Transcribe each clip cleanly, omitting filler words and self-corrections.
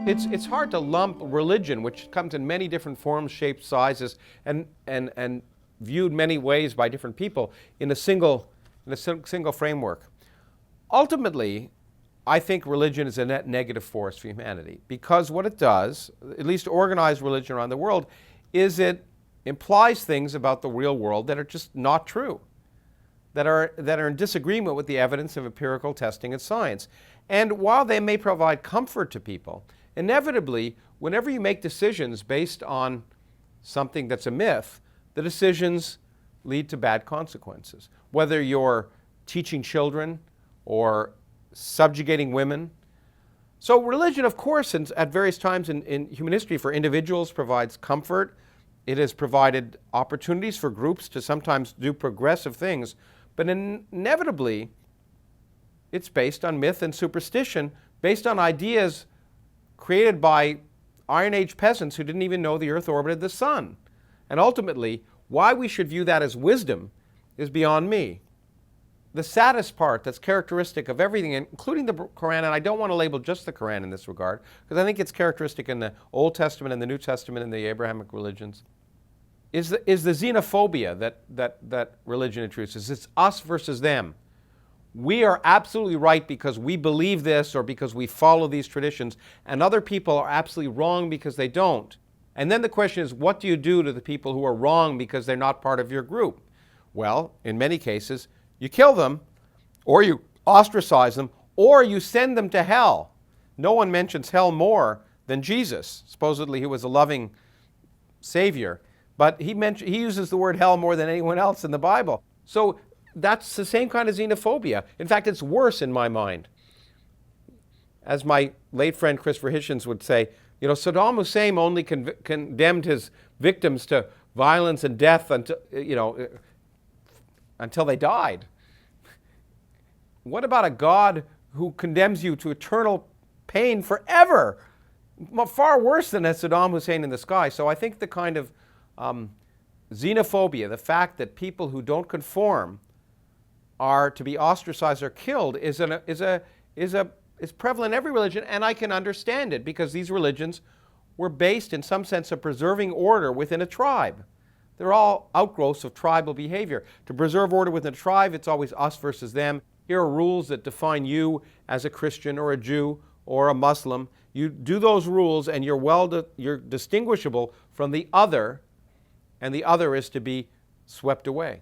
It's hard to lump religion, which comes in many different forms, shapes, sizes, and viewed many ways by different people in a single framework. Ultimately, I think religion is a net negative force for humanity, because what it does, at least organized religion around the world, is it implies things about the real world that are just not true, that are in disagreement with the evidence of empirical testing and science. And while they may provide comfort to people, inevitably, whenever you make decisions based on something that's a myth, the decisions lead to bad consequences. Whether you're teaching children or subjugating women. So religion, of course, at various times in human history for individuals provides comfort. It has provided opportunities for groups to sometimes do progressive things, but inevitably, it's based on myth and superstition, based on ideas created by Iron Age peasants who didn't even know the Earth orbited the sun. And ultimately, why we should view that as wisdom is beyond me. The saddest part that's characteristic of everything, including the Quran, and I don't want to label just the Quran in this regard, because I think it's characteristic in the Old Testament and the New Testament and the Abrahamic religions, is the xenophobia that religion introduces. It's us versus them. We are absolutely right because we believe this or because we follow these traditions, and other people are absolutely wrong because they don't. And then the question is, what do you do to the people who are wrong because they're not part of your group? Well, in many cases, you kill them, or you ostracize them, or you send them to hell. No one mentions hell more than Jesus. Supposedly he was a loving Savior, but he uses the word hell more than anyone else in the Bible. So that's the same kind of xenophobia. In fact, it's worse in my mind. As my late friend Christopher Hitchens would say, Saddam Hussein only condemned his victims to violence and death until they died. What about a God who condemns you to eternal pain forever? Far worse than a Saddam Hussein in the sky. So I think the kind of xenophobia, the fact that people who don't conform are to be ostracized or killed, is prevalent in every religion, and I can understand it because these religions were based in some sense of preserving order within a tribe. They're all outgrowths of tribal behavior. To preserve order within a tribe, it's always us versus them. Here are rules that define you as a Christian or a Jew or a Muslim. You do those rules and you're distinguishable from the other, and the other is to be swept away.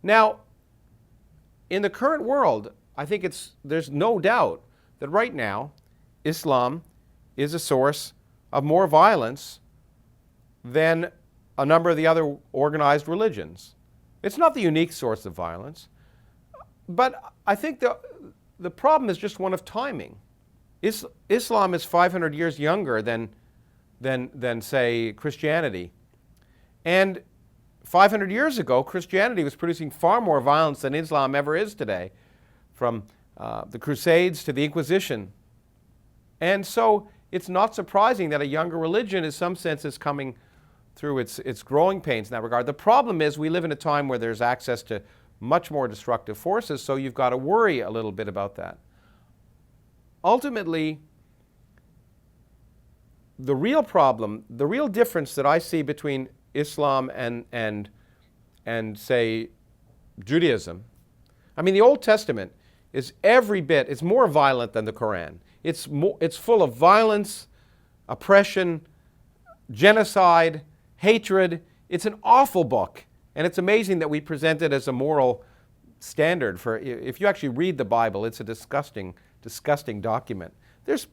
Now, in the current world, I think there's no doubt that right now, Islam is a source of more violence than a number of the other organized religions. It's not the unique source of violence, but I think the problem is just one of timing. Islam is 500 years younger than say, Christianity. And 500 years ago, Christianity was producing far more violence than Islam ever is today, from the Crusades to the Inquisition. And so it's not surprising that a younger religion, in some sense, is coming through its growing pains in that regard. The problem is we live in a time where there's access to much more destructive forces, so you've got to worry a little bit about that. Ultimately, the real problem, the real difference that I see between Islam and say, Judaism, I mean, the Old Testament is it's more violent than the Quran. It's full of violence, oppression, genocide, hatred. It's an awful book, and it's amazing that we present it as a moral standard for. If you actually read the Bible, it's a disgusting, disgusting document. There's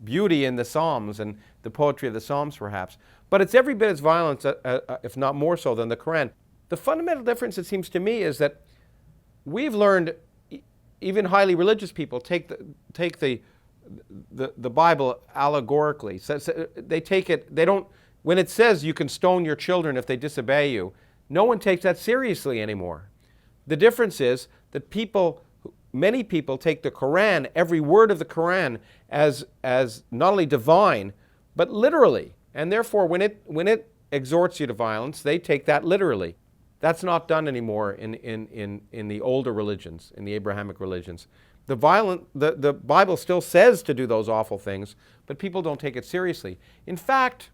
beauty in the Psalms and the poetry of the Psalms, perhaps, but it's every bit as violent, if not more so, than the Quran. The fundamental difference, it seems to me, is that we've learned, even highly religious people take the Bible allegorically. So they take it. They don't. When it says you can stone your children if they disobey you, no one takes that seriously anymore. The difference is that many people take the Quran, every word of the Quran, as not only divine, but literally. And therefore, when it exhorts you to violence, they take that literally. That's not done anymore in the older religions, in the Abrahamic religions. The Bible still says to do those awful things, but people don't take it seriously. In fact,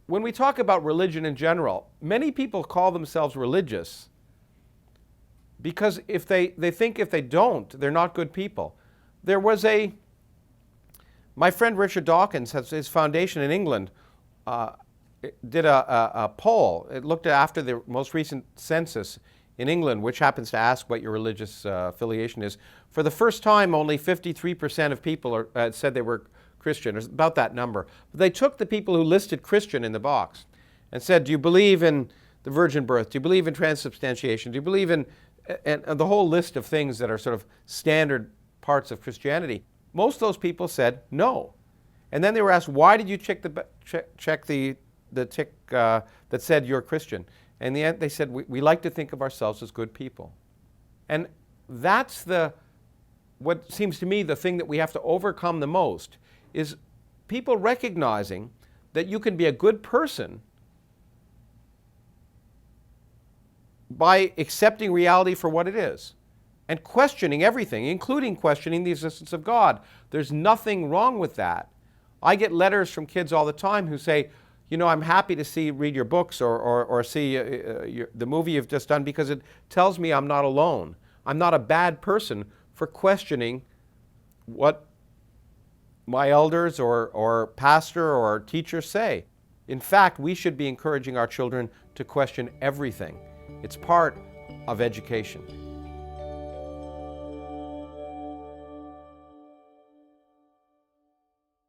when we talk about religion in general, many people call themselves religious because if they think if they don't, they're not good people. There was my friend Richard Dawkins has his foundation in England did a poll. It looked after the most recent census in England, which happens to ask what your religious affiliation is. For the first time, only 53% of people said they were Christian, or about that number. But they took the people who listed Christian in the box and said, do you believe in the virgin birth? Do you believe in transubstantiation? Do you believe in and the whole list of things that are sort of standard parts of Christianity? Most of those people said no. And then they were asked, why did you check the tick that said you're Christian? And in the end, they said, we like to think of ourselves as good people. And that's what seems to me the thing that we have to overcome the most, is people recognizing that you can be a good person by accepting reality for what it is and questioning everything, including questioning the existence of God. There's nothing wrong with that. I get letters from kids all the time who say, you know, I'm happy to read your books or see the movie you've just done because it tells me I'm not alone. I'm not a bad person for questioning what my elders or pastor or teacher say. In fact, we should be encouraging our children to question everything. It's part of education.